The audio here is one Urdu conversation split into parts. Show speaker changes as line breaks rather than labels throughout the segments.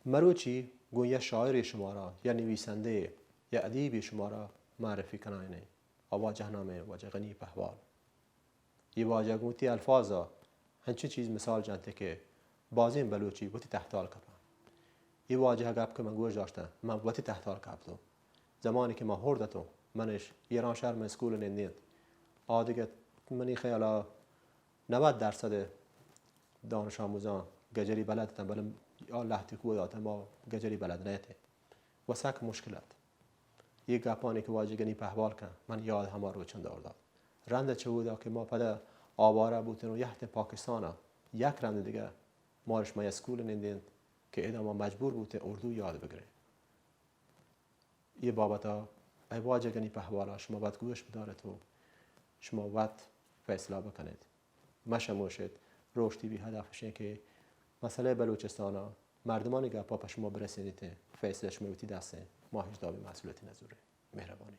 مروچی گویا شاعر شما را یا نویسنده یا ادیب شما را معرفی کنائنه واجه نامه واجه غنی پهوال یہ واجه گوتی الفاظا ہنچی چیز مثال جانتے کہ بازین بلوچی وتی تحتال کپا یہ واجه گپ که من گوش داشتم من وتی تحتال کپتو زمانی که ما هردتو منش ایران شهر من اسکول نندید آدیگه منی خیالا 90% دانش آموزان گجری بلدتن بله الله تکو داده ما گجری بلد نیته و سک مشکلات یک گپانی که واجه گنی پهوال کن من یاد همه رو چند دار داد رنده چه بوده که ما پده آواره بودن و یحت پاکستان یک رنده دیگه مارش ما اسکول نندین که ایده ما مجبور بوده اردو یاد بگیره یه بابتا ای واجه گنی پهوالا شما باید گوش بداره تو شما باید فیصله بکنید مشموشید روشتی بی هدفش این که مسئله بلوچستان مردمانی که پا شما برسیدید فیصله شما بیتی دسته ما هیچ دابی مسئولیتی نزوره مهربانی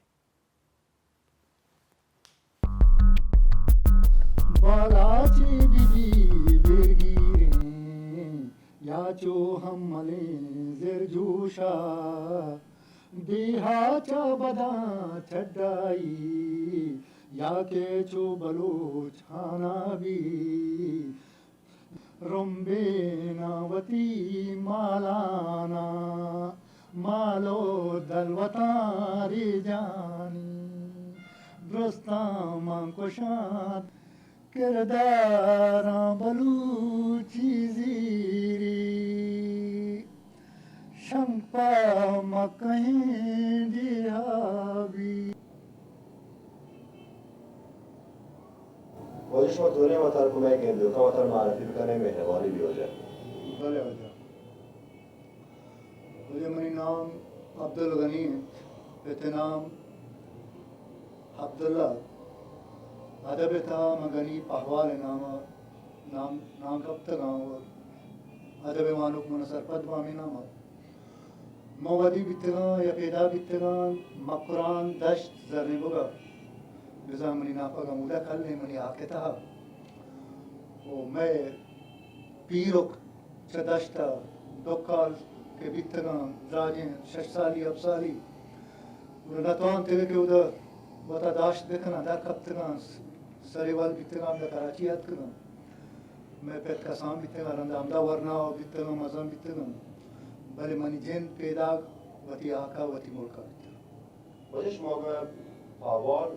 بالاچی بی بگیرین یا چو هم ملین زر جوشا دیہا چا بدا چڈائی یا کہ چو بلوچ خانا بھی رمبے ناوتی مالانا مالو دلوتاری جانی درستاں مان کشاد کرداراں بلوچی زیری شمپا مکہیں دیہابی
خودش شما دوره وطن کمک کنید که وطن معرفی بکنه مهربانی بیوجه
بله وجہ منی نام عبدالغنی ہے بیتے نام عبداللہ ادب تھا مگنی پہوال نام کب تک ادب مانوک منصر پد بامی نام موادی بیتگان یا پیدا بیتگان مقران دشت زرنی بگا بزا منی ناپا گمودا کھلنے منی آکے تھا میں پیروک چدشتا دوکال کے بیتگان راجیں 6 سالی اب سالی نتوان تیرے کے ادھر وطا داشت بکنا در کبتگان سریوال بیتگان در کراچی یاد کنم میں پیت کسان بیتگان رندامدہ ورنا بیتگان مزان بیتگان بلے منی جن پیدا وطی آقا وطی ملکا بیتگان
وجه شما پاوال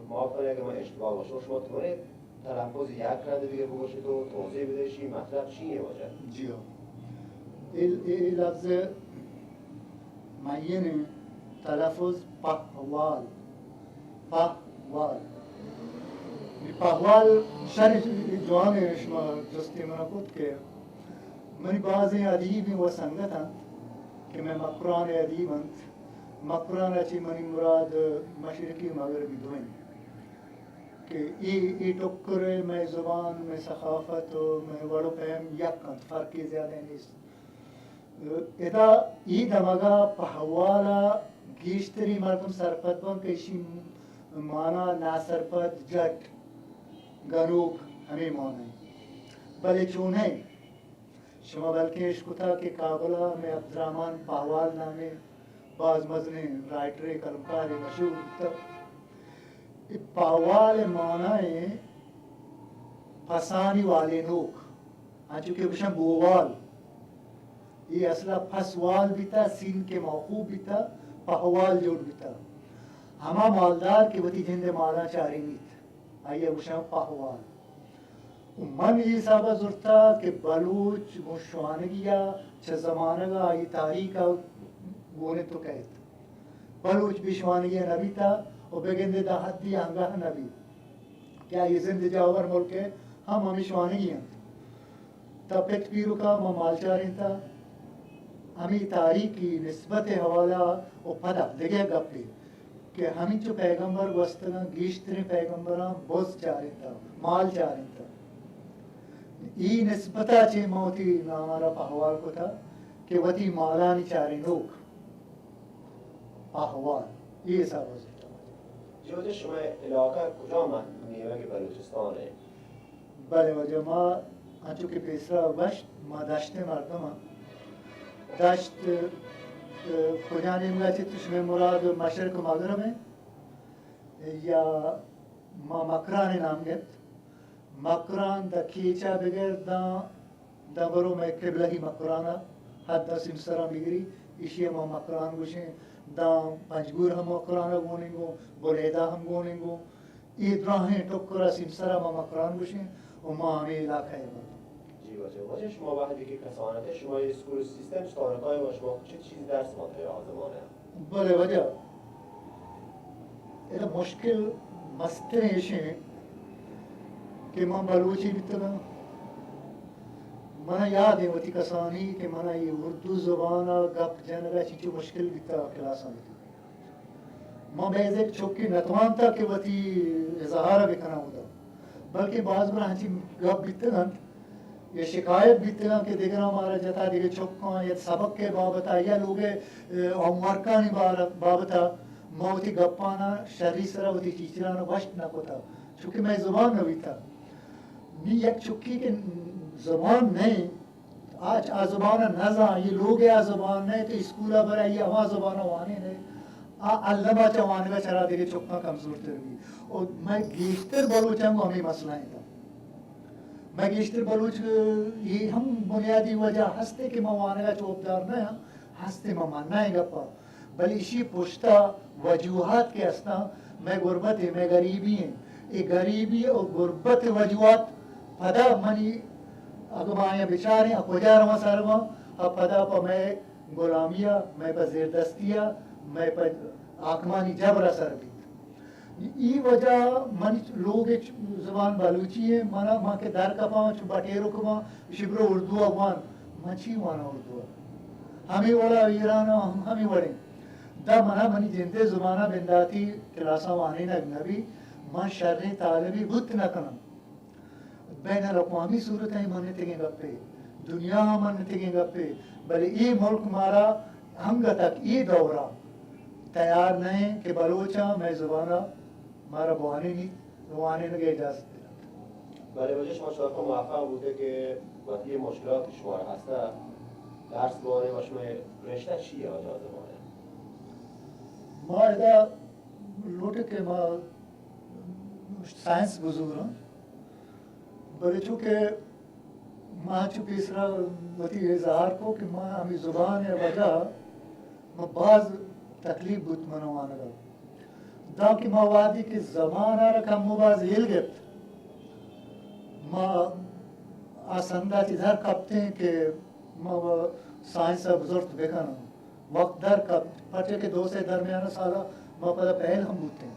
موافقه اگه من اشتباه باشه شما تونه تلفظ یک رنده دیگه بگوشید و توضیح بدهشی مطلب چیه واجه
جی ہاں یہ لفظ معین تلفظ پہوال پہوال شرح جوان شما جستی منا کود که منی بعض ادیب و سنگتن که میں مقران ادیبند مقران اچھی منی مراد مشرقی مغربی دوئیں کہ ای ٹکر میں زبان میں ثقافت میں وڑو پہم یک فرقی زیادہ نیست ادا ای دمگا پہوالا گیشتری مردم سرپت بن کشی مانا ناسرپت جٹ گنوک ہمیں مانا بلے چون ہے شما بلکہ اشکتا کہ کابلہ میں عبدالرحمن پہوال نامے بعض مزنے رائٹر کلمکار مشہور تب پاوال معنی پسانی والے نوک چونکہ بشن بووال یہ اصلا پسوال بھی تھا سین کے موقوب بھی تھا پہوال جوڑ بھی تھا ہما مالدار کے وتی جند مالا چاری نیت آئیے بشن پہوال من یہ صاحبہ ضرورتا کہ بلوچ مشوانگیا چھ زمانگا آئی تاریخا گونے تو کہت بلوچ بشوانگیا نبی تھا اور بگندے دا حدی آنگاہ نبی کیا یہ زندہ جاور ملک ہے ہم ہمیشوانگی ہیں تا پیت پیرو کا ما مالچاریں تھا ہمیں تاریخ کی نسبت حوالہ اور پدا لگے گپے کہ ہمیں جو پیغمبر وستگاں گیشترین پیغمبران بوز چاریں تھا مال چاریں تھا ای نسبتا چے موتی ہمارا پہوال کو تھا کہ وتی مالانی چاریں لوگ پہوال یہ سب ہوتا
جو وجه شما علاقه کجا نیمه که بلوچستانه
بله وجه ما انچو که پیسرا وشت ما دشت مردم هم داشت کجانی میگه توش می مراد مشرق و مغرب یا ما مکران نام گفت مکران دا کیچا بگر دا برو میں قبلهی مکرانا حد دا سمسرا بگری ایشی ما مکران گوشیں دا پنجگور هم مکرانا گوننگو بولیدا هم گوننگو اید راہیں ٹکرا سمسرا ما مکران گوشیں و ما ہمیں علاقہ ہے
جی باشه شما وقتی که کسانته شما اسکول سیستم تارکای با شما چه چیزی درس مانده آزمانه
بله وجہ ایک مشکل مسئلے ہیں کہ من بلوچی بیتنا منا یاد ہے وتی کسانی کہ منا یہ اردو زبان گپ جنگا چیچو مشکل بیتا کلاس میں میں بیز ایک چوکی نتوان تھا کہ وتی اظہار بکنا ہوتا بلکہ بعض بار ہنچی گپ بیتنا یہ شکایت بیتنا کہ دیگر ہمارا جتا دیگر چوکاں یا سبق کے بابتا یا لوگ عمرکانی بابتا موتی گپانا شری سرا وتی چیچرانا وشت نہ کوتا چونکہ میں زبان نہ بیتا نی یک چکی کے زبان نہیں آج زبان نزا یہ لوگ زبان نہیں تو اسکولہ برا یہ ہوا زبان وانے نہیں علمہ چوانے کا چرا دیکھے چکا کمزور ترگی اور میں گیشتر بلوچاں کو ہمیں مسئلہ تھا میں گیشتر بلوچ یہ ہم بنیادی وجہ ہستے کہ موانے کا چوبدار نہیں ہستے ممانا ہے گپا بل اسی پشتا وجوہات کے اسنا میں غربت ہے میں غریبی ہیں یہ غریبی اور غربت وجوہات پدا منی اگمایا بیچارے اپوجا رما سرما اب پدا پا میں غلامیہ میں پا زیر دستیا میں پا آکمانی جبر اثر بھی ای وجہ من لوگ زبان بلوچی ہے منا ماں کے در کپاں چو بٹیرو کپاں شبرو اردو افغان مچی وانا اردو ہمیں وڑا ایرانا ہمیں وڑیں دا منا منی جنتے زمانہ بنداتی کلاسا وانے نبی من شرح طالبی بھت نہ کنم بین الاقوامی صورتیں من تگیں گپے دنیا من تگیں گپے بلے ای ملک مارا ہنگا تک ای دورہ تیار نہیں کہ بلوچا میں زبانہ مارا بوانے نہیں بوانے نگے اجازت دینا
برای وجه شما شاید موفق بوده که وقتی یه مشکلات شما هسته درس باره و شما رشته چیه آجا زبانه
ما ادا لوٹ کے ما سائنس بزرگ ہوں بلے چونکہ ماں چونکہ اس طرح وتی اظہار کو کہ ماں ہمیں زبان ہے وجہ ما بعض تکلیف بود منوانا گا دا کہ ما وادی کہ زمان رکھا مباز ہل گفت ما آسندہ چیزر کپتے ہیں کہ ما سائنس بزرگ بکنا وقت در کب پچے کے دو سے درمیانہ سالا ما پدا پہل ہم بودتے ہیں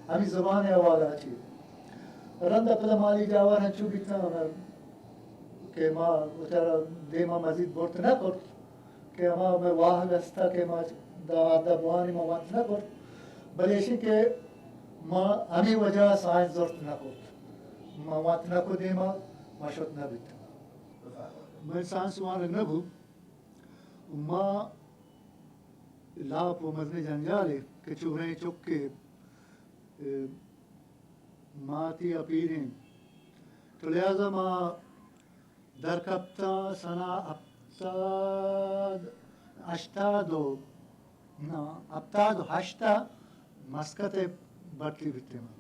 ہمیں زبان ہے آوالا چی رندہ پدا مالی جاور ہیں چو بیتنا کہ ما اچارا دے ما مزید بورت نہ کرت کہ ما میں واہ گستا کہ ما دا آدھا بوانی ما وانت نہ کرت بلیشی کہ ما ہمیں وجہ سائنس زورت نہ کرت ما وانت نہ کو دے ما شد نہ بیتا میں سائنس وان نہ بھو ما لاپ و مزن جنجالے کہ چوبریں چک کے ماتی اپیریں تو لہذا ما در کپتا سنا اپتاد ہشتا مسکت بٹلی بیتے ما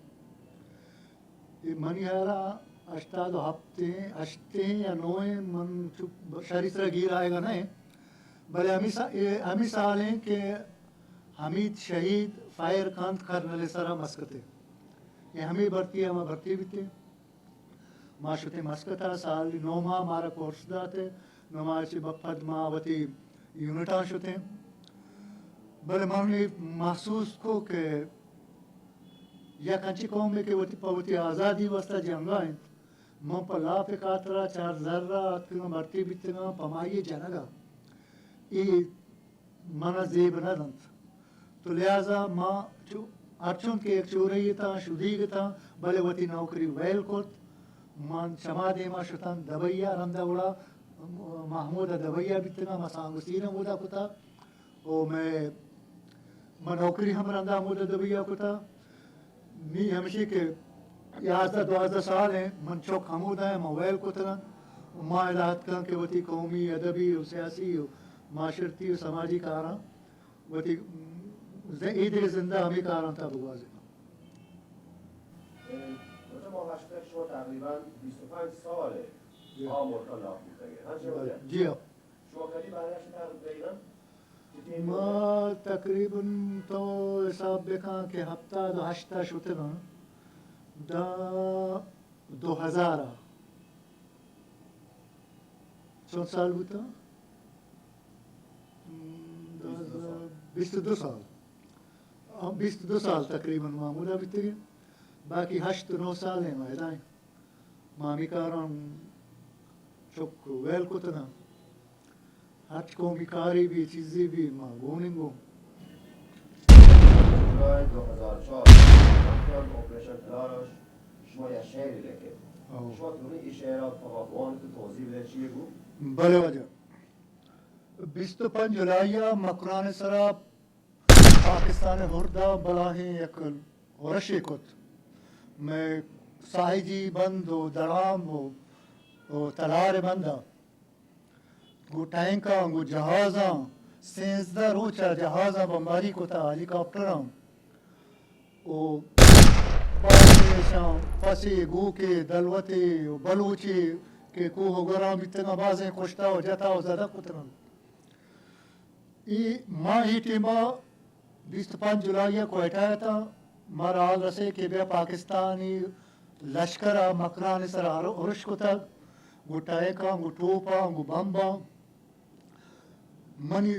منی ہیرا اشتاد ہشتے یا نویں من شریس را گیر آئے گا نہیں بلے ہمیں سالیں کہ حمید شہید فائر کانت کرنل سرا مسکتے یہ ہمیں بھرتی ہے ہمیں بھرتی بیتے ما شتے مسکتا سال 9 ماہ ہمارا کورس داتے 9 ماہ چی بپد ماوتی یونٹاں شتے بلے من نے محسوس کو کہ یا کنچی قوم میں کہ وتی آزادی وستا جنگائیں من پا لاپ کاترا 4 ذرہ اتنا بھرتی بیتے گا پمائی جنگا یہ منا زیب نہ دنت تو لہذا ما ارچون کے ایک چوری تا شدیگ تا بلے وتی نوکری ویل کت من شما دیما شتن دبیا رندہ اڑا محمود دبیا بیتنا ما سانگسین مودا کتا او میں نوکری ہم رندہ مودا دبیا کتا می ہمشی کے 11-12 سال ہیں من چوک حمود ہے ما ویل کتنا ما الہت کن کہ وتی قومی ادبی و سیاسی معاشرتی و سماجی کاراں وتی ایدر زندہ ہمیں کاراں تا بگوازی
مثلا ما هشتگ شما تقریبا 25 ساله آمریکا نابود دیگه
جی ہاں
شما کلی برگشت تقریبا
ما تقریباً تو حساب بکن کہ ہفتہ دو ہشتہ شوتے گا دا 2000 چون سال بوتا 22 سال 22 سال تقریباً معمولہ بیتے گئے باقی 8-9 سال ہیں مہدائیں مامی کاران چک ویل کو تنا ہر قومی کاری بھی چیزی بھی ما گوننگو
جولای 2004 وقتی اپریشن پلاراش شما یه شعری لکه شما تونی این شعر را تمام تو توضیح بده چیه گو؟
بلے وجہ 25 جولائیہ مکران سرا پاکستان ہردہ بلاہیں یکل ورشی کت میں ساہی جی بند و درام و تلار بندہ گو ٹینکاں گو جہازاں 13 روچہ جہازاں بمباری کو تا ہیلی کاپٹراں او پاسیشاں پسی گو کے دلوتے و بلوچی کہ کوہ گراں بیتنا بازیں کشتا و جتا و زدہ کتران ای ماں ہی ٹیمہ 25 جولائیہ کو ہٹایا تھا مارا حال رسے کہ بیا پاکستانی لشکرہ مکران سر عرش کو تک گو ٹائکاں گو ٹوپاں گو بمباں منی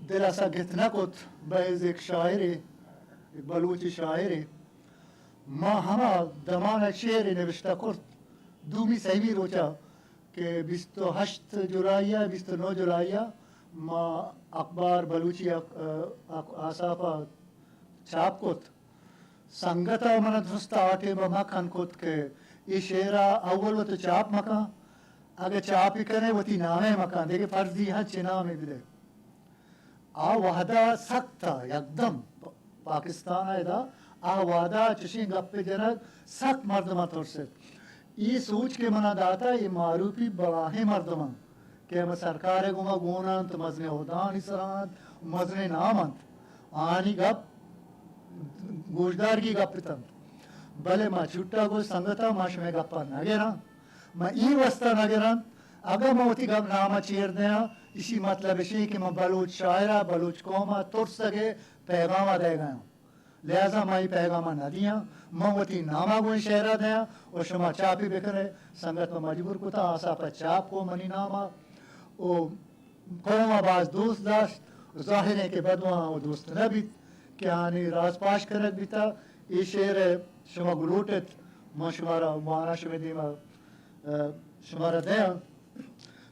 دل ایسا گھتنا کت بہز ایک شاعر ایک بلوچی شاعر ماں ہما دمان شعر نوشتہ کرت دومی سہیمی روچا کہ 28 جولائیہ 29 جولائیہ ما اخبار بلوچی آصافہ چھاپ کت سنگتا من درست آٹے با مکان کت کہ یہ شعرہ اول و تو چاپ مکان اگر چاپی کرے وہ تی نامے مکان دیکھے فرضی ہاں چھ نامے بھی دے آ وحدہ سخت تھا یکدم پاکستان آئے دا آ وحدہ چشیں گپے جنگ سخت مردمہ طور سے یہ سوچ کے منہ داتا یہ معروفی بواہیں مردمہ کہ ہم سرکار گوما گونان تو مزن عہدان اسرانت مزن نامنت آنی گپ گوشدار کی گپ تن بلے ما چھوٹا گوش سنگتا ما شمیں گپا نگران ما ای وستا نگران اگر ما ہوتی گپ نامہ چیر دیا اسی مطلب اسی کہ ما بلوچ شاعرہ بلوچ قومہ ترس سکے پیغامہ دے گئے لہذا ما ہی پیغامہ نہ دیا ما ہوتی نامہ گوئی شعرہ دیا اور شما چاپی بکرے سنگت میں مجبور کو تا آسا پر چاپ کو منی نامہ او قومہ باز دوست داشت ظاہر ہے کہ بدوہاں وہ دوست نہ بیت کہ آنی راز پاش کرت بیتا ای شعر شما گلوٹت ما شمارا مانا شما دیما شمارا دیا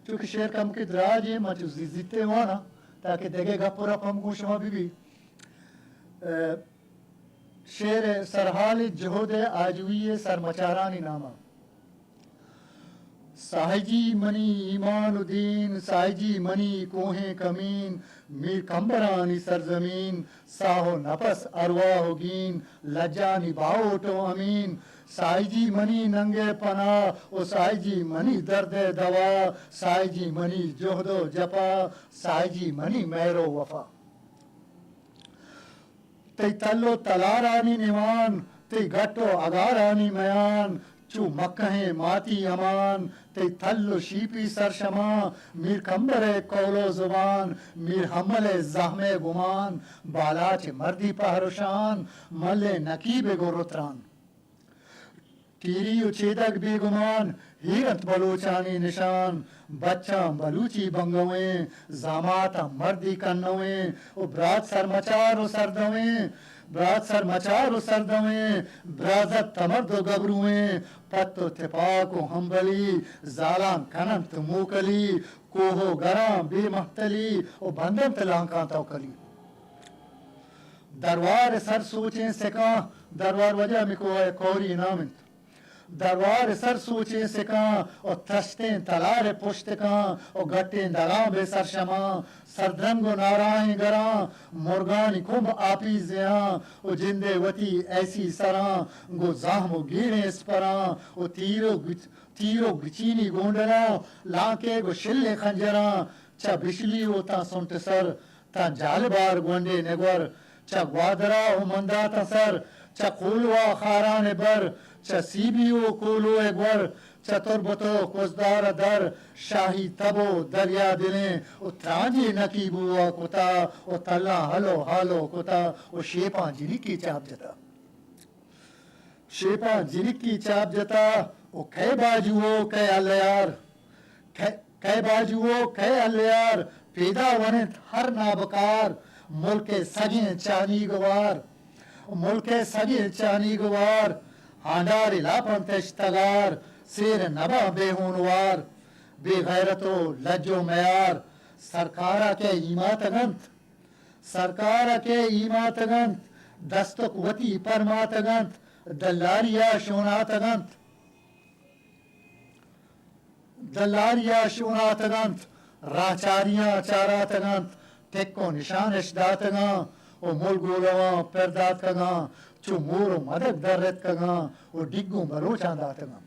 چونکہ شعر کم کے دراج ہے ما چو زیتے وانا تاکہ دیگے گپورا پم کو شما بھی شعر سرحال جہد آجوی سرمچارانی نامہ ساہجی منی ایمان و دین ساہجی منی کوہیں کمین میر کمبرانی سرزمین ساہو نفس ارواح و گین لجانی باوٹو امین ساہجی منی ننگے پناہ و ساہجی منی درد دوا ساہجی منی جہد و جپا ساہجی منی مہر و وفا تی تلو تلارانی نیوان تی گٹو اگارانی میان چو مکہیں ماتی امان تی تھلو شیپی سرشما میر کمبر کولو زبان میر حمل زحم گمان بالاچ مردی پہرشان مل نکیب گورتران تیری و چیدک بے گمان ہیرت بلوچانی نشان بچہ بلوچی بنگویں زاماتا مردی کنویں و برات سر مچار و سردویں برات سر مچار و سردویں برازت تمرد و گبرویں پت و تپاک و ہمبلی زالان کننت موکلی کوہو گران بے محتلی و بندن تلانکان توکلی دروار سر سوچیں سکاں دروار وجہ میں کوئی کوری نامنت دروار سر سوچیں سکاں اور تشتیں تلار پشت کاں اور گٹیں دلاں بے سرشماں سردرنگ و نارائیں گراں مرگانی کمب آپی زیاں اور جندے وتی ایسی سراں گو زاہم و گیڑیں اسپراں اور تیرو گچینی گونڈراں لانکے گو شل خنجراں چا بشلی و تا سنٹ سر تا جالبار گونڈے نگور چا گوادرا و مندا تا سر چا قولوا خاران بر چا سیبیو کولو اگور چا تربتو کزدار در شاہی تبو دریا دلیں و ترانجی نکیبو کتا و تلا حلو حالو کتا و شیپاں جنی کی چاپ جتا شیپاں جنی کی چاپ جتا و کئی باجوو کئی الیار کئی باجوو کئی الیار پیدا ونت ہر نابکار ملک سگیں چانی گوار ملک سگیں چانی گوار ہانڈار لاپن تشتگار سیر نبا بے ہونوار بے غیرت و لج و میار سرکارا کے ایماتگنت سرکارا کے ایماتگنت دست قوتی پرماتگنت دلاریا شوناتگنت دلاریا شوناتگنت راچاریاں چاراتگنت ٹکو نشانش داتگاں و ملگولواں پردات کگاں چو مورو مدک درت کگاں و ڈگو بلوچاں داتگاں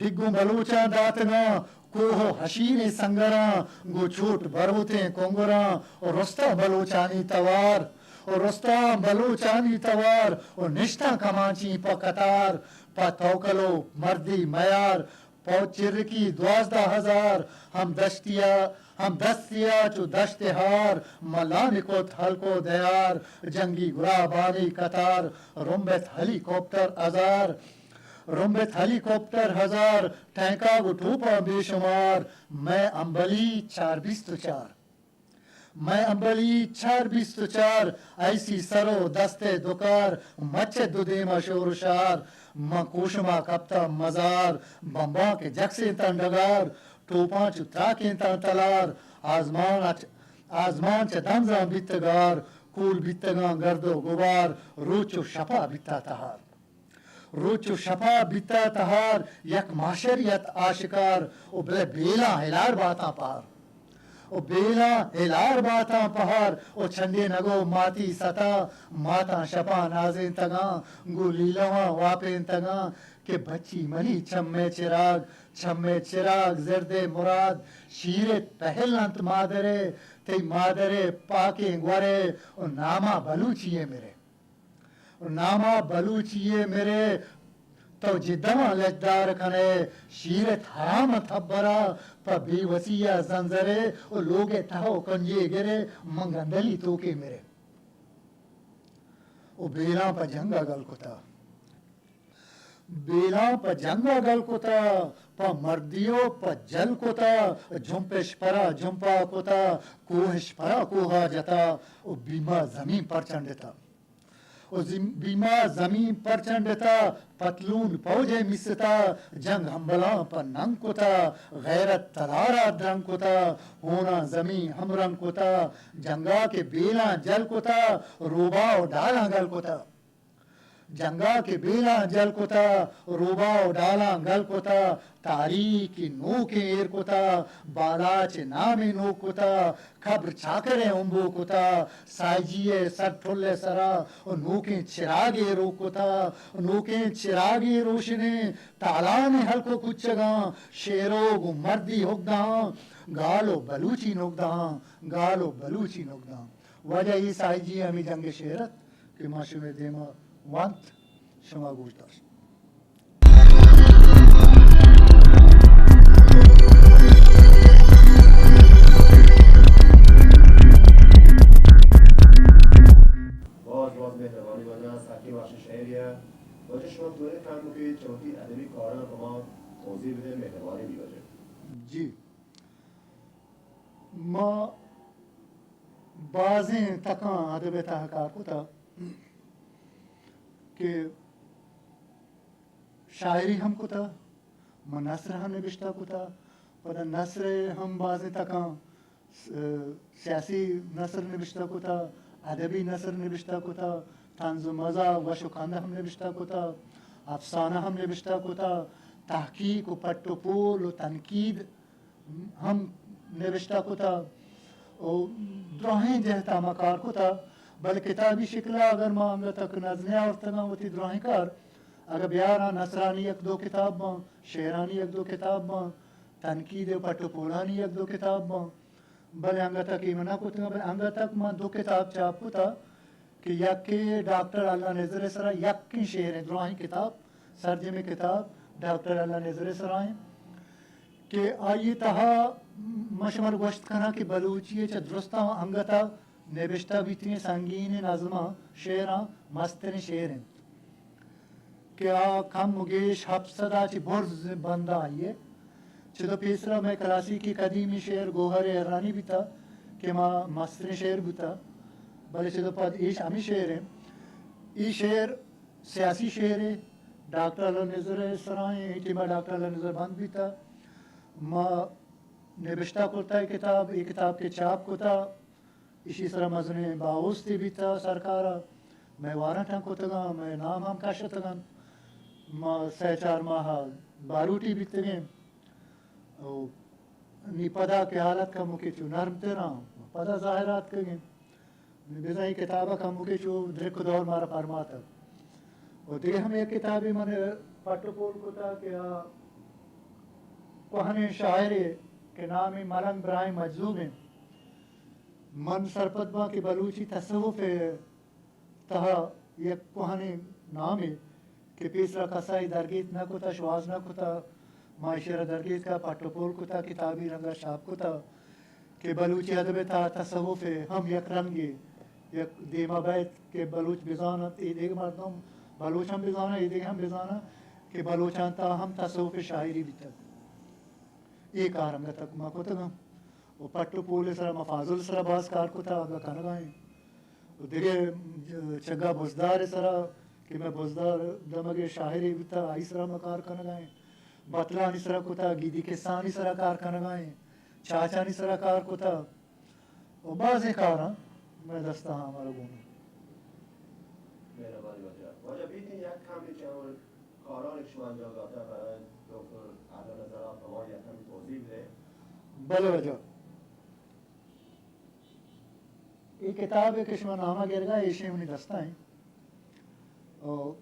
ڈگو بلوچاں داتگاں کوہو حشیر سنگراں گو چھوٹ بروتیں کنگراں و رستہ بلوچانی توار و رستہ بلوچانی توار و نشتہ کمانچی پا قطار پا توکلو مردی میار پو چرکی 12,000 ہم دستیا چو دشت ہار ملانکت حلقو دیار جنگی گرابانی قطار رمبت ہیلی کاپٹر ہزار ٹینکا گو ٹوپا بے شمار میں امبلی 424 میں امبلی 424 ایسی سرو دستے دکار مچے دو دیما شور و شار ماں کوشما کپتا مزار بمبا کے جکسے تندگار ٹوپاں چو تراکیں تن تلار آزمان چے دمزاں بیتگار کول بیتگاں گرد و غبار روچو شپا بیتا تہار روچو شپا بیتا تہار یک معاشریت آشکار او بلے بیلا ہلار باتاں پار او بیلا ہلار باتاں پہار او چھنڈے نگو ماتی ستا ماتاں شپا نازیں تگاں گو لیلواں واپیں تگاں کہ بچی منی چھمے چراغ زرد مراد شیرت پہلنت مادرے تی مادرے پاکیں گورے او ناما بلوچیے میرے تو جدما لجدار کنے شیرت حرام تھبرا پا بی وسیع زنزرے او لوگے تہو کنجے گرے منگندلی توکے میرے او بیلاں پا جنگا گل کتا بیلاں پا جنگا گل کتا پا مردیو پا جل کتا جھمپش پرا جھمپا کتا کوہش پرا کوہا جتا او بیما زمین پر چنڈتا بیما زمین پر چنڈتا پتلون پوجے مستا جنگ ہمبلاں پر ننگ کتا غیرت تلارا درنگ کتا ہونا زمین ہمرنگ کتا جنگا کے بیلاں جل کتا روباو ڈالاں گل کتا جنگا کے بیلاں جل کتا روباو ڈالاں گل کتا تاریکی نوکیں ایر کتا بالاچ نامی نو کتا خبر چاکرے امبو کتا سائجیے سر ٹھلے سرا نوکیں چراغی رو کتا نوکیں چراغی روشنے تالان حلقو کچگاں شیروگ مردی ہوگداں گالو بلوچی نوگداں وجہ یہ سائجی ہمیں جنگ شہرت کہ ما شمی دیما وانت شما گوش داشت
باز مهربانی بنا ساکی بخش شهریه باشه شما دوره فهم که چوتی ادبی کاران به ما توضیح بده مهربانی بیاجه
جی ما بعضیں تکاں ادب تحقیق کتا کہ شاعری ہم کتا ما نثر ہم نبشتہ کتا پدا نثر ہم بعضیں تکاں سیاسی نثر نبشتہ کتا ادبی نثر نبشتہ کتا طنز و مزاح و شکندہ ہم نبشتہ کتا افسانہ ہم نبشتہ کتا تحقیق و پٹ و پول و تنقید ہم نوشتہ کتا و دراہیں جہتا مکار کتا بل کتابی شکلہ اگر ما انگا تک نظنے آورتگاں ہوتی دراہیں کار اگر بیارا نصرانی ایک دو کتاب ماں شعرانی ایک دو کتاب ماں تنقید پٹو پولانی یک دو کتاب ما بلے انگا تک ایمنا کتا بلے انگا تک من دو کتاب چاپ کتا کہ یک کے ڈاکٹر اللہ نظر سرا یک کی شعر ہیں دراہی کتاب سرجم کتاب ڈاکٹر اللہ نظر سرا ہیں کہ آئی تہا مشمر گوشت کنا کہ بلوچی چا درستا انگتا نبشتہ بیتی سنگین نظمہ شعراں مستن شعر ہیں کہ کم مگیش حبصدہ چی برز بندہ آئیے چدو پیسرا میں کلاسی کی قدیمی شعر گوہر ایرانی بھی تھا کہ ماں مستن شعر بھی تھا بلے چدو پاد ایش ہمی شعر ہیں ای شعر سیاسی شعر ہے ڈاکٹر اللہ نظر سرائیں ایٹیما ڈاکٹر اللہ نظر بند بھی تھا ماں نبشتہ کرتا ہے کتاب یہ کتاب کے چاپ کو تھا اسی طرح مزن باوستی بھی تھا سرکارا میں وارنٹاں کو تگا میں نام ہم کاشت تگا ماں سہ چار ماہ باروٹی بھی تگیں نی پدا کے حالت کا مکے چو نرم تیرا پدا ظاہرات کگیں بیزائی کتابہ کا مکے چو درک دور مارا پرماتا اور دیکھے ہم ایک کتابی من پٹو پول کو تھا کہ کوہنے شاعر کے نامی ملنگ براہیم مجذوب ہیں من سرپدبا کے بلوچی تصوف تہا یک کوہنے نام ہے کہ پیسرا کسائی درگیت نہ کتا شواز نہ کتا معاشرہ درگیت کا پٹو پول کتا کتابی رنگا شاپ کتا کہ بلوچی ادب تھا تصوف ہم یک رنگی یک دیما بیت کہ بلوچ بزانت ای دیکھ مردم بلوچ ہم بزانا ای دیکھ ہم بزانا کہ بلوچان تا ہم تصوف شاعری بھی تک ایک آرنگا تک ما کتا گا وہ پٹو پول سرا مفاظل سرا باز کار کتا آگا کنگائیں دیگه چگا بزدار سرا کہ میں بزدار دمگے شاعری بھی تھا آئی سرا مکار کنگائیں بطلانی سرا کتا گیدی کسانی سرا کار کنگائیں چاچانی سرا کار کتا اور بعضی کاراں میں دستا ہاں ہمارا گونا
مهربانی باشه. واجه بیتین یک کمی چون کاران شما انجام داده برای دکتر اعلی نظرات شما یک کمی توضیح بده.
بله وجہ یہ کتاب ہے کہ شما نامہ گر گا یہ شیونی دستا ہیں اور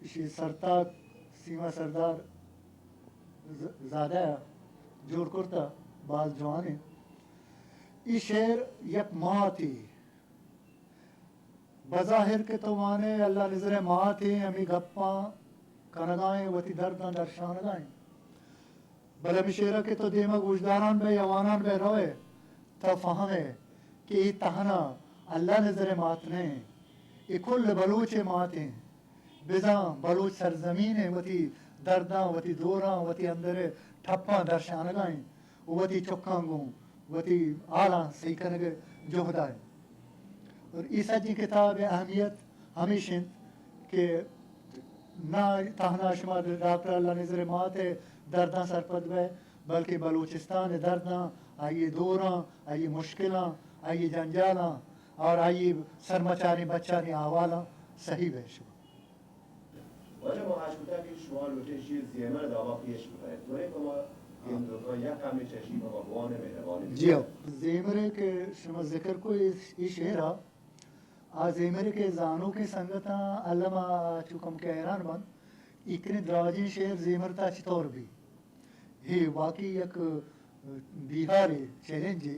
اسی سرتاک سیما سردار زادہ جوڑ کرتا بعض جوانے یہ شعر یک ماہ تھی بظاہر کے تو مانے اللہ نظر ماہ تھی ہمیں گپاں کنگائیں وتی درداں درشانگائیں بل ہمیں شعرہ کے تو دیمہ گوشداران بے یوانان بے روئے تو فہمے کہ یہ تہنا اللہ نظر ماتنے یہ کل بلوچ ماتیں بزاں بلوچ سرزمین ہے وتی درداں وتی دوراں وتی اندر ٹھپاں درشانگائیں وتی چکاں گوں وتی آلاں سیکنگ جہدائیں اور عیسیٰ جی کتاب اہمیت ہمیشہ کہ نہ تہنا شما ڈاکٹر اللہ نظر مات درداں سرپد بے بلکہ بلوچستان درداں آئیے دوراں آئیے مشکلاں آئیے جنجالاں اور آئیے سرمچاری بچانی آوالاں صحیح بے شما
واجه ما هشتا که شما لوتشی زیمر دعوا پیش بکنید دوره که ما این دوتا یک کمی چشی با بابوان مهربانی
جی زیمرے کے شما ذکر کو یہ شعرہ زیمرے کے زانوں کی سنگتاں علامہ چکم کے ایران بند اکنے دراجی شعر زیمرتا چطور بھی ہی واقعی یک بیہار چیلنج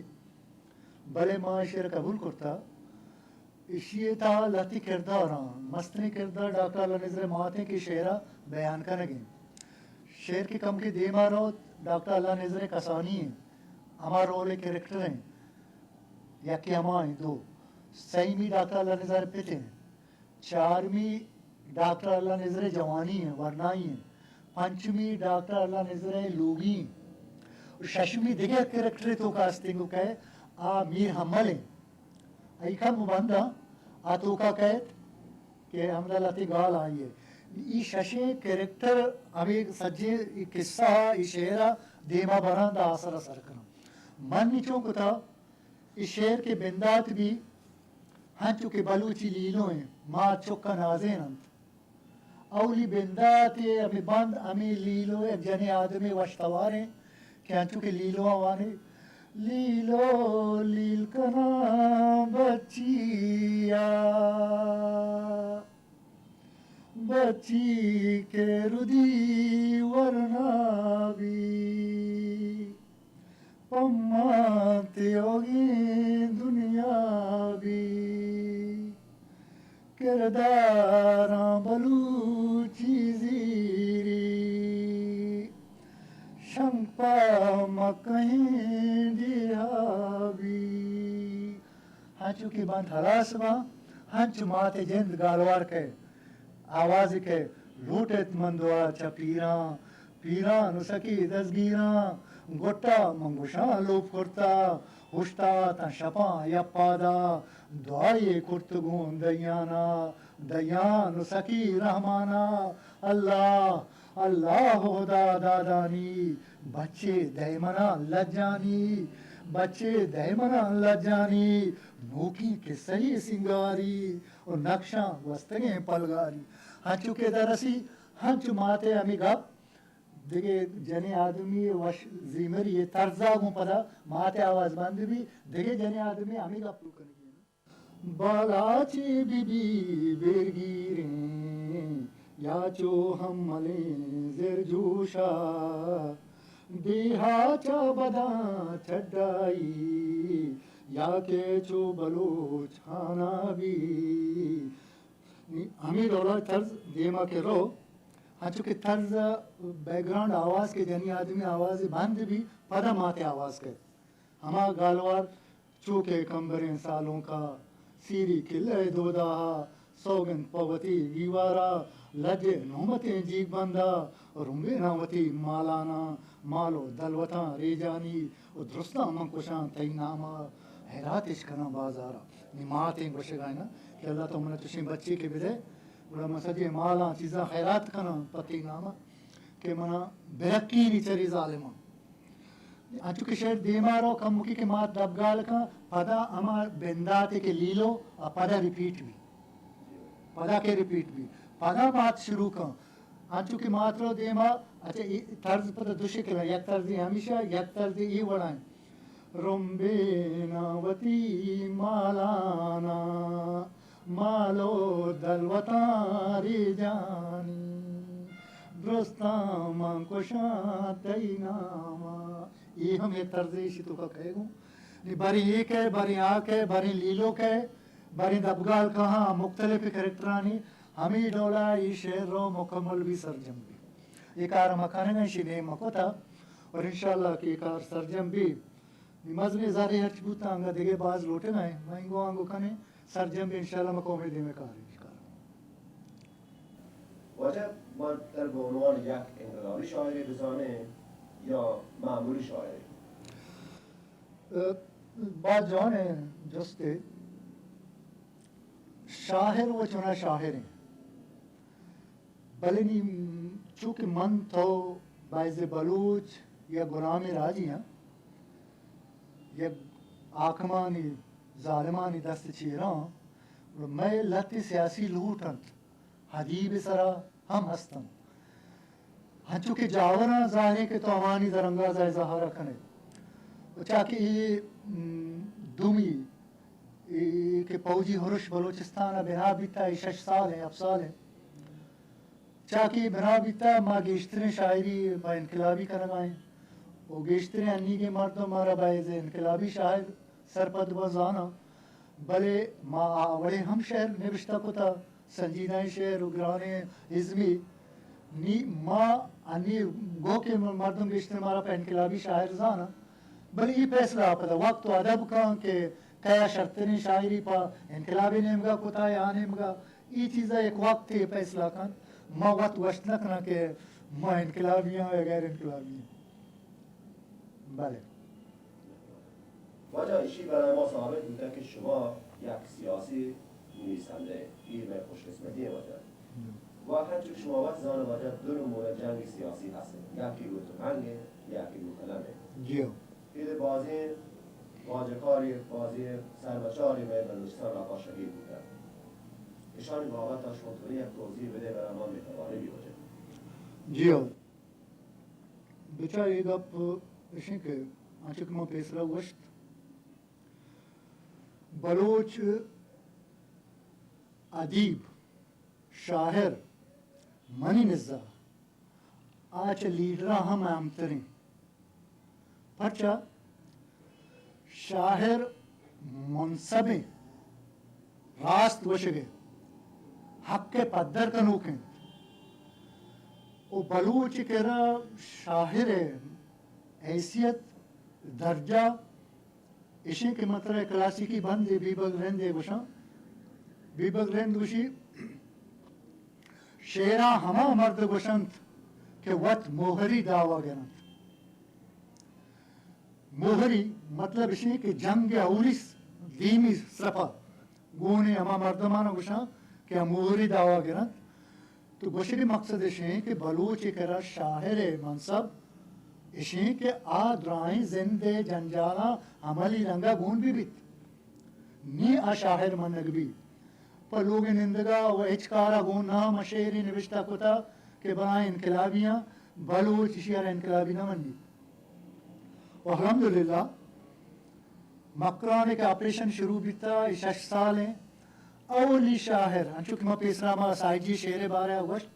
بلے ماں شعر قبول کرتا اشیے تا لاتی کرداراں مستنی کردار ڈاکٹر اللہ نظر ماتیں کی شعرہ بیان کرنگیں شعر کی کم کی دیما رو ڈاکٹر اللہ نظر کسانی ہیں ہمارا رول کریکٹر ہیں یکی ہماں ہیں دو سیمی ڈاکٹر اللہ نظر پتے ہیں چارمی ڈاکٹر اللہ نظر جوانی ہیں ورنائی ہیں پنچمی ڈاکٹر اللہ نظر لوگی ہیں اور ششمی دیگر کریکٹر تو کاسٹنگو کہے میر حمل ہیں ایکا مبندہ آتو کا کہت کہ حمد اللہ تی گال آئیے ای ششے کریکٹر ہمیں سجے قصہ ای شعرہ دیما بران دا آثر اثر کرنا من نہیں چونکہ تھا اس شعر کے بندات بھی ہنچو کے بلوچی لیلو ہیں ما چکا نازین انت اولی بندات ہمیں بند ہمیں لیلو ایک جنے آدمی وشتوار ہیں کہ ہنچو کے لیلو آوانے لیلو لیل کنا بچیا بچی کے ردی ورنہ بھی کہیں دنیا بھی کرداراں بلوچی زیری شمپا مکہیں دیا بھی ہنچو کی بند حلاس با ہنچ مات جند گالوار کے آواز کے لوٹت مندوا چا پیران پیران سکی دزگیران گوٹا منگوشان لوپ کرتا ہوشتا تا شپاں یپادا دعائی کرتگون دیانا دیان سکی رحمانا اللہ اللہ خدا دادانی بچے دیمنا لجانی بچے دیمنا لجانی نوکی کے صحیح سنگاری اور نقشاں وستگیں پلگاری ہنچو کے درسی ہنچو ماتے ہمیں گپ دیکھے جنے آدمی وش زیمری یہ ترزا گوں پدا ماتے آواز بند بھی دیکھے جنے آدمی ہمیں گپ لو کرنے بالا چی بی بی بیرگیریں یا چو ہم ملیں زر جوشا دیہا چا بداں چڈائی یا کہ چو بلوچ خانا بھی ہمیں رولا طرز دیما کے رو ہاں چونکہ طرز بیک گراؤنڈ آواز کے جنی آدمی آواز بند بھی پدا ماتے آواز کے ہما گالوار چوکے کمبریں سالوں کا سیری کلے دودا سوگن پوتی گیوارا لجے نومتیں جیگ بندہ رنبے ناوتی مالانا مالو دلوتاں ریجانی و درستاں منکوشاں تی ناما حیراتش کنا بازارا نماتیں گوشے گائے نا کہ اللہ تو منہ چوشیں بچے کے بدے بڑا مسجے مالاں چیزاں خیرات کنا پتی ناما کہ منہ برکینی چری ظالماں انچو کہ شہر دیمارو کم مکی کے مات دبگال کا پدا اما بنداتے کے لیلو اور پدا ریپیٹ بھی پدا کے ریپیٹ بھی پدا بات شروع کا انچو کہ مات رو دیما اچھا طرز پدا دو شکل ہے یک طرزی ہمیشہ یک طرزی یہ وڑائیں رنبے ناوتی مالانا مالو دلوتاں ریجانی درستاں منکوشاں تی ناما یہ ہم یہ طرزی تو کا کہے گوں باری ایک ہے باری آنکھ ہے باری لیلو ہے باری دبگال کہاں مختلف کریکٹرانی ہمیں ڈولا یہ شہر رو مکمل بھی سرجم بھی ایک آر مکانے گا شینے مکو تھا اور انشاءاللہ کہ ایک آر سرجم بھی مذہبی زاری ہرچ بوتا آنگا دیگے باز لوٹے گئے مہنگو آنگو کنے سرجم بھی انشاءاللہ مکو میں دے میں کاری
وجہ من در به عنوان یک انقلابی شاعری بزانه یا معمولی شاعری
بات جان ہے جستے شاعر و چنا شاعر ہیں بلنی چونکہ من تو باعث بلوچ یا غلام راجی ہیں یا آکمانی ظالمانی دست چیران میں لتی سیاسی لوٹنت حدیب سرا ہم ہستن ہاں چونکہ جاورا ظاہرے کے تو اوانی درنگا زائے ظاہرہ کنے چاکہ یہ دومی کہ پوجی ہرش بلوچستان بنا بیتا 6 سال ہیں اب سال ہیں چاکہ بنا بیتا ما گیشترین شاعری با انقلابی کرنگائیں وہ گیشترین انی کے مردوں مارا باعث انقلابی شاعر سرپد بزانا بلے ما آوڑے ہم شہر نوشتہ کو تھا سنجیدہ شعر اگرانے عزمی نی ما انی گو کے مردم بیشتر مارا پہ انقلابی شاعر زانا بل یہ فیصلہ پتا وقت و ادب کا کہ کیا شرطنی شاعری پا انقلابی نمگا کتا یا نمگا یہ چیزا ایک وقت ہے فیصلہ کن ما وقت وشت نکنا کہ ما انقلابی ہیں یا غیر انقلابی ہیں بله
وجه ایشی برای ما ثابت بوده که شما یک سیاسی نویسنده این به خوشقسمتی وجه و همچون شما وقت زان وجه دو نمونه جنگ سیاسی هستند یکی رو تفنگه یکی رو قلمه
جیو
این بازی واجهکاری بازی سربچاری به بلوچستان را شهید بوده ایشان بابت شما یک توضیح بده برای ما میتوانه بیوجه
جیو بیچاره گپ اشین که آنچه که ما فیصله وشت بلوچ ادیب شاعر منی نزا آچ لیڈرہ ہم امترین پرچا شاعر منصب راست وشگے حق کے پدر کنوکیں و بلوچ کرا شاعر حیثیت درجہ اشیں کے مطلب کلاسیکی بند بی بگرند گوشاں بی بگرند گوشی شیرا ہما مرد گوشنت کہ وقت موہری دعویٰ گرنت موہری مطلب اشیں کہ جنگ اولیس دیمی صفا گونے ہما مردمانہ گوشاں کہ موہری دعویٰ گرنت تو گوشی مقصد اشیں کہ بلوچ کرا شاعر منصب اشیں کہ درائیں زندے جنجالا عملی رنگا گون بھی بیت نی شاعر منگ بھی پر لوگ نندگا و اچکارا گون نام شعری نوشتہ کتا کہ برائیں انقلابیاں بلوچ شیعر انقلابی نہ منی الحمدللہ مکرانے کے آپریشن شروع بیتا 6 سال ہیں اولی شاعر انچوک ما پیسرا ما سائجی شعر بارے وشت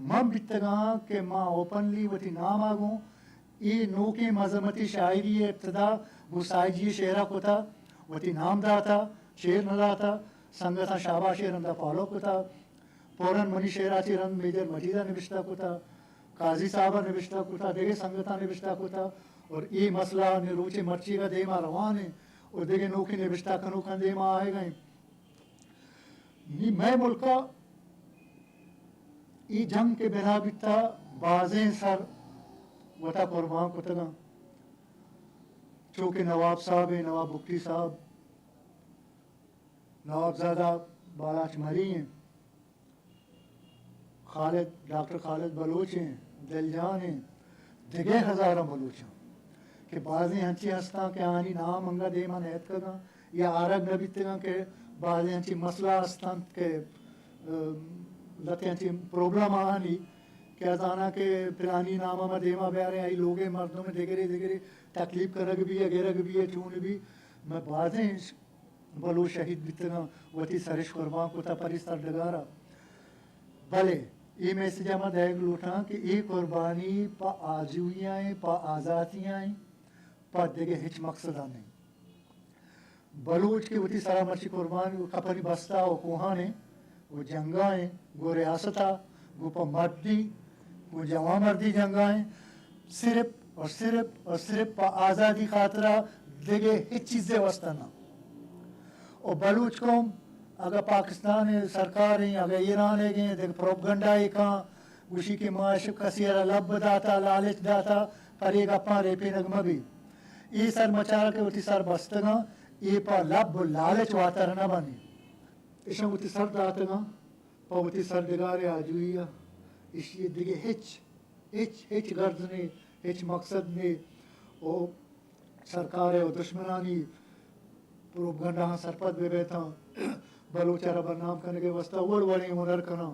ما بیتگاں کہ ما اوپنلی وتی نام آگوں ای نوکی مذمتی شاعری ابتدا وہ سائجی شعرہ کتا وتی نام داتا شعر نہ داتا سنگتا شابا شعر اندہ فالو کتا پورن منی شعراتی رند میجر مجیدہ نوشتہ کتا قاضی صاحبہ نوشتہ کتا دیگے سنگتا نوشتہ کتا اور ای مسئلہ روچے مرچی کا دیما روان ہے اور دیگے نوکی نوشتہ کنوکن دیما آئے گئیں میں ملکہ ای جنگ کے بنا بیتا بازیں سر وطا قربان کتگا چونکہ نواب صاحب ہیں نواب بکٹی صاحب نواب زادہ بالاچ مری ہیں ڈاکٹر خالد بلوچ ہیں دلجان ہیں دگے ہزارہ بلوچ ہیں کہ بعضی ہنچی ہستاں کہ آنی نام انگا دیما نیت کگا یا آرگ نبیتگا کہ بعضی ہنچی مسئلہ ہستاں کہ لتے ہنچی پروبلم آنی کہ ازانا کہ پلانی نامہ میں دیما بیارے آئی لوگے مردوں میں دگرے تکلیف کرگ بھی ہے گرگ بھی ہے چون بھی میں بعضیں بلو شہید بیتگا وتی سرش قربان کتا پری سر ڈگارا بلے یہ میسیج میں دیکھ لوٹا کہ یہ قربانی پا آجویاں ہیں پا آزاتیاں ہیں پا دیگے ہچ مقصد آنے بلوچ کے وتی سارا مرچی قربانی وہ کپنی بستا و کوہانے وہ جنگائیں گو ریاستہ گو پا مردی گو جوان مردی جنگائیں صرف اور صرف اور صرف پا آزادی خاطرہ دیگے ہچ چیزیں وستانا اور بلوچ قوم اگر پاکستان سرکار ہیں اگر ایران ہے گئے دیکھ پروپگنڈا ہی کہاں گوشی کی معاش کسیرہ لب داتا لالچ داتا پر ایک اپنا ریپی نگمہ بھی ای سر مچارا کے وٹی سر بستگاں ای پا لب لالچ واتر نہ بنی اشان وٹی سر داتگاں پا وٹی سر ڈگارے آجوئیا اشی دیگے ہچ غرض نے ہچ مقصد نے او سرکار ہے او دشمنانی پروپگنڈا ہاں سرپت بے بیتا بلوچارا برنام کرنے کے واسطہ وڑے ہنر کنا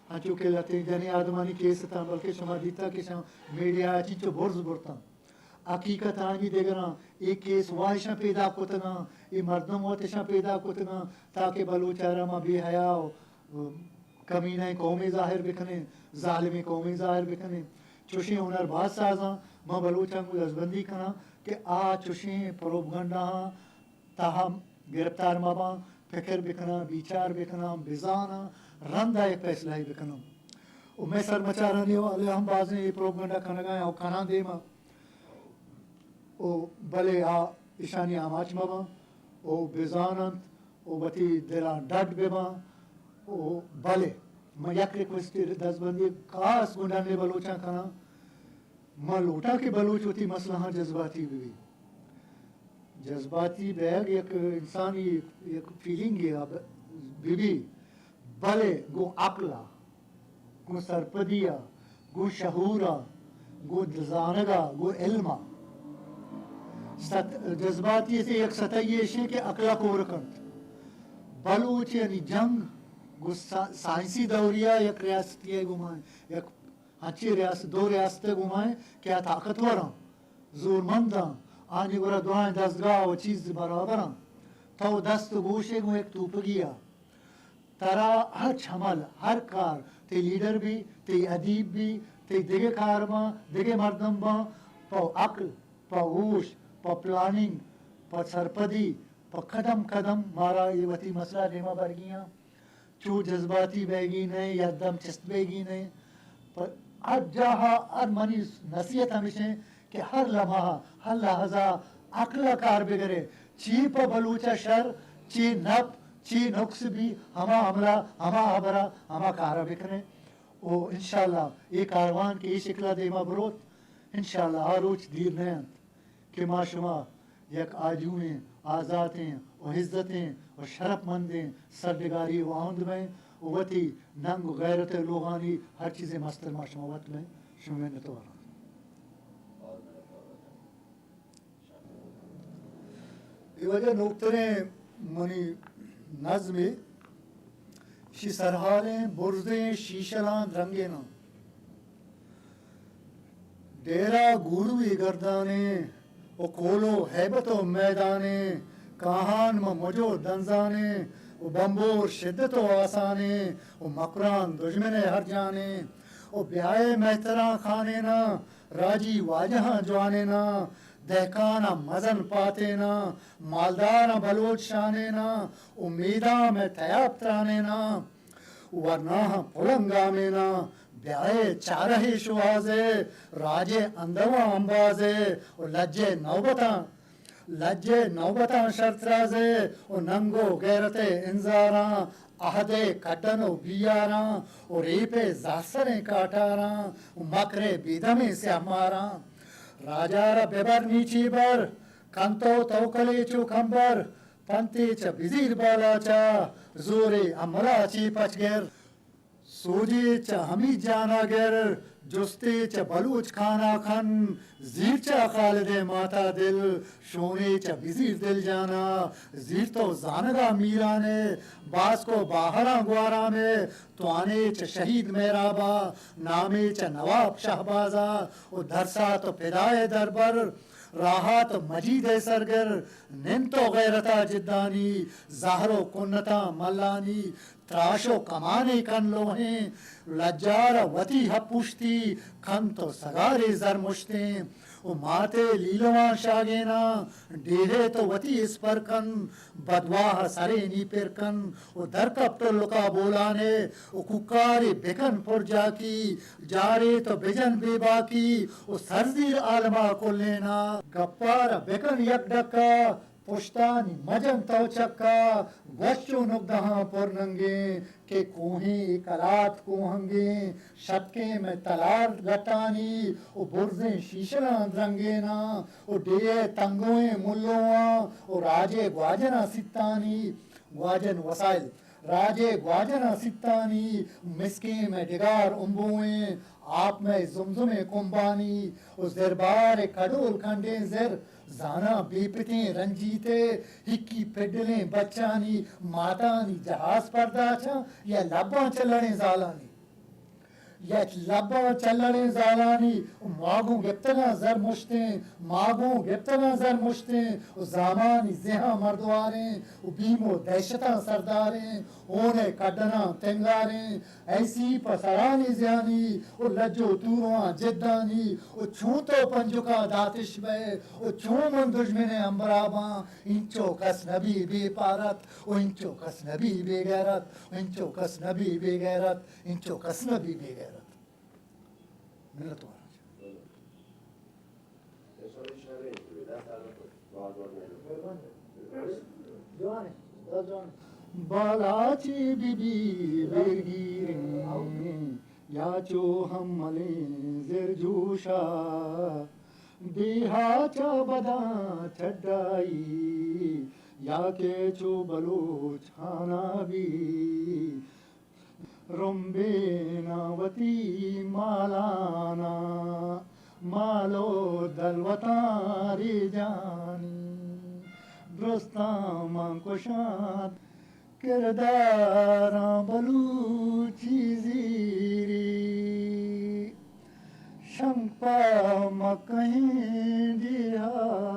ہاں چونکہ لتے جنی آدمانی کیس تھا بلکہ شما دیتا کہ شما میڈیا چیچو برز برتا حقیقت آنی دیگران ایک کیس وائشاں پیدا کتنا ای مردم واتشاں پیدا کتنا تاکہ بلوچارا ما بے حیا کمینہ قومی ظاہر بکنے ظالمی قومی ظاہر بکنے چوشیں ہنر بات سازاں ما بلوچاں کو دزبندی کنا کہ چوشیں پروپگنڈا تاہم گرفتار ماباں فکر بکنا بیچار بکنا بزانا رندہ ایک فیصلہ ہی بکنا اور میں سر مچارانی والے ہم بازیں یہ پروپگنڈا کھنگائیں اور کھنا دیما او بلے اشانی آماچ ماباں او بزانند او بتی دلان ڈڈ بیماں او بلے میں یک ریکویسٹی دس بندی خاص گنڈانے بلوچاں کھنا میں لوٹا کہ بلوچ ہوتی مسئلہ ہاں جذباتی بھی جذباتی بیگ ایک انسانی ایک فیلنگ ہے بی بلے گو عقلہ گو سرپدیہ گو شعورہ گو دزانگا گو علمہ جذباتی سے ایک سطحی ہے کہ عقلہ کو رکھنت بلوچ یعنی جنگ گو سائنسی دوریا ایک ریاستی گمائیں ایک ہنچی ریاست دو ریاستیں گمائیں کیا طاقتوراں زور منداں آنی گورا دعائیں دستگاہ و چیز برابر ہیں تو دست گوشے گو ایک توپ گیا ترا ہر چھمل ہر کار تی لیڈر بھی تی ادیب بھی تی دیگے کار باں دیگے مردم باں پا عقل پا ہوش پا پلاننگ پر سرپدی پر قدم قدم مارا یہ وتی مسئلہ دیما برگیاں چو جذباتی بیگی نہیں یا دم چست بیگی نہیں پر ہر جہاں ہر منی نصیحت ہمیشہ کہ ہر لمحہ ہر لحظہ عقل کار بگرے چی پا بلوچا شر چی نپ چی نقص بھی ہما عملہ ہما عبرہ ہما کارا بکرے او انشاءاللہ یہ کاروان کی شکلہ دیما بروت انشاءاللہ آروچ دیر نیند کہ ما شما یک آجویں آزاتیں و عزتیں و شرف مندیں سردگاری و آمد میں وتی ننگ و غیرت لوغانی ہر چیزیں مستر ما شما وقت میں شما نتوارا یہ وجہ نکتریں منی نظم شی سرحالیں برزیں شیشلان رنگینا ڈیرا گوروی گردانے او کولو حیبت و میدانے کاہان مجو دنزانے او بمبور شدت و آسانے او مکران دشمن ہر جانے او بیائے مہتران کھانے نا راجی واجہاں جوانے نا دہکانا مزن پاتے نا مالدارا بلوچ شانے نا امیداں میں تیاب ترانے نا ورنہ پلنگا میں نا بیائے چارہی شوازے راجے اندواں امبازے اور لجے نوبتاں شرطرازے اور ننگو غیرت انزاراں عہدے کٹن و بیاراں اور ریپے زاسریں کاٹاراں مکرے بیدمی سے ہماراں راجارا ببر نیچی بر کنتو توکلی چو کمبر پنتی چا بزیر بالا چا زوری املا چی پچ گر سوجی چا ہمی جانا گر جستی چا بلوچ کھانا کھن زیر چا خالد ماتا دل شونی چا بزیر دل جانا زیر تو زانگا میرانے باس کو باہرا گوارا میں توانے چا شہید میرابا نامی چا نواب شہبازا و درسا تو پدائے دربر راحت مجید سرگر ننتو غیرتا جدانی زہرو کنتا ملانی تراشو کمانے کن لوہیں لجار وتی ہپوشتی کن تو سگارے زر مشتیں او ماتے لیلوان شاگینا ڈیرے تو وتی اس پر کن بدواہ سرے نی پر کن او درکب تو لکا بولانے او ککاری بکن پر جا کی جارے تو بجن بے باکی او سرزیر عالمہ کو لینا گپار بکن یک ڈکا پشتانی مجن تو چکا گوشچو نگدہاں پر ننگیں کہ کوہیں کلات کوہنگیں شتکے میں تلار گٹانی او برزیں شیشلان رنگینا او ڈیے تنگویں ملواں او راجے گواجنا ستانی گواجن وسائل راجے گواجنا ستانی مسکیں میں ڈگار امبویں آپ میں زمزم کمبانی او زربار کڈول کھنڈیں زر زانا بیپتیں رنجیتے ہکی پیڈلیں بچانی ماتانی جہاز پرداچا یا لباں چلڑیں زالانی یا لباں چلڑیں زالانی ماگوں گپتگاں زر مشتیں زامانی زہاں مردواریں بیمو دہشتاں سرداریں اونے کڈنا تنگاریں ایسی پسرانی زیانی لجو توروان جدانی چھوں تو پنجکا داتش بے چھوں من دشمن امبراباں انچو کس نبی بے پارت انچو کس نبی بے غیرت انچو کس نبی بے غیرت انچو کس نبی بے غیرت ملت بالاچی بی بی ویرگیریں یا چو ہم ملیں زر جوشا دیہا چا بدا چھڈائی یا کہ چو بلوچ خانا بھی رمبے ناوتی مالانا مالو دلوتاری جانی درستاں ماں کشاد کرداراں بلوچی زیری شمپا مکہیں دیہا